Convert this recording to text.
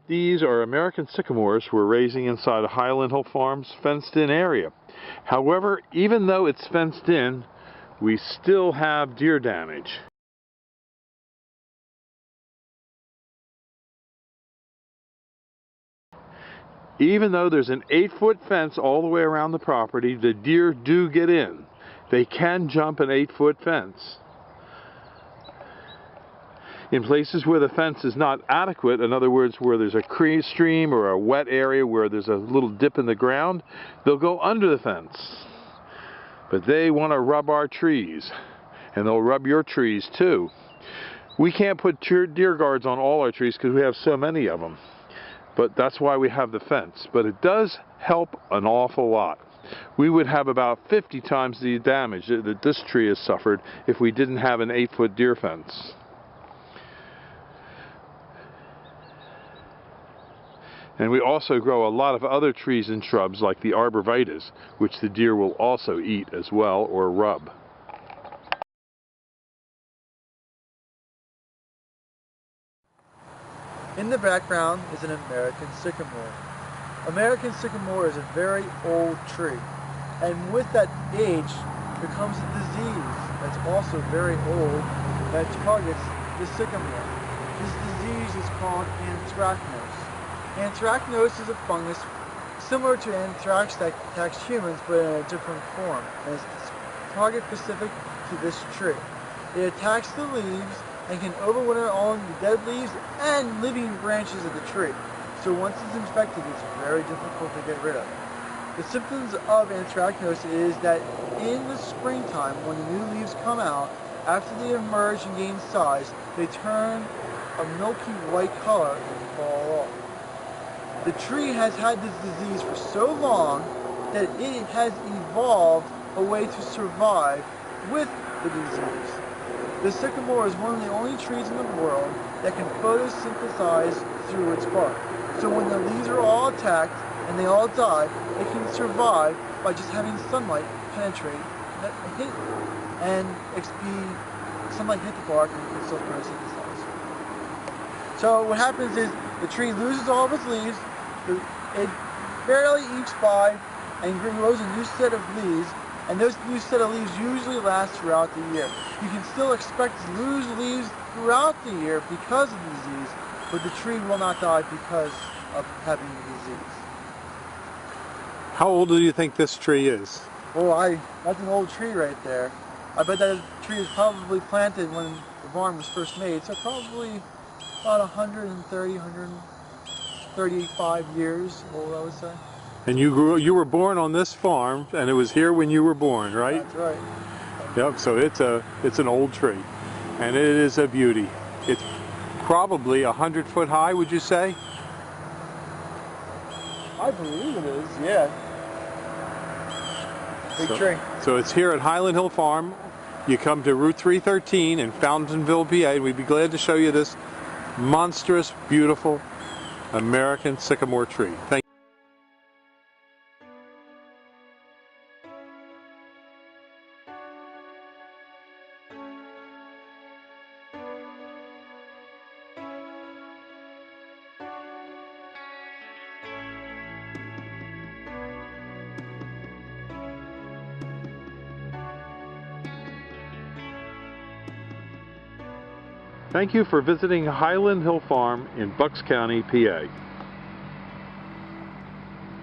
These are American sycamores we're raising inside a Highland Hill Farm's fenced-in area. However, even though it's fenced in, we still have deer damage. Even though there's an 8-foot fence all the way around the property, the deer do get in. They can jump an 8-foot fence. In places where the fence is not adequate, in other words, where there's a stream or a wet area where there's a little dip in the ground, they'll go under the fence. But they want to rub our trees, and they'll rub your trees too. We can't put deer guards on all our trees because we have so many of them. But that's why we have the fence. But it does help an awful lot. We would have about 50 times the damage that this tree has suffered if we didn't have an 8-foot deer fence. And we also grow a lot of other trees and shrubs like the arborvitaes, which the deer will also eat as well or rub. In the background is an American sycamore. American sycamore is a very old tree, and with that age there comes a disease that's also very old that targets the sycamore. This disease is called anthracnose. Anthracnose is a fungus similar to anthrax that attacks humans but in a different form, and is target specific to this tree. It attacks the leaves and can overwinter on the dead leaves and living branches of the tree. So once it's infected, it's very difficult to get rid of. The symptoms of anthracnose is that in the springtime, when the new leaves come out, after they emerge and gain size, they turn a milky white color and fall off. The tree has had this disease for so long that it has evolved a way to survive with the disease. The sycamore is one of the only trees in the world that can photosynthesize through its bark. So when the leaves are all attacked and they all die, it can survive by just having sunlight penetrate and sunlight hit the bark and it can still photosynthesize. So what happens is the tree loses all of its leaves, it barely ekes by and grows a new set of leaves, and those new set of leaves usually last throughout the year. You can still expect to lose leaves throughout the year because of the disease, but the tree will not die because of having the disease. How old do you think this tree is? Oh, that's an old tree right there. I bet that tree was probably planted when the barn was first made, so probably about 130, 135 years old, I would say. And you were born on this farm, and it was here when you were born, right? That's right. Yep, so it's an old tree, and it is a beauty. It's probably 100 foot high, would you say? I believe it is, yeah. Big tree. So it's here at Highland Hill Farm. You come to Route 313 in Fountainville, PA, and we'd be glad to show you this monstrous, beautiful American sycamore tree. Thank you. Thank you for visiting Highland Hill Farm in Bucks County, PA.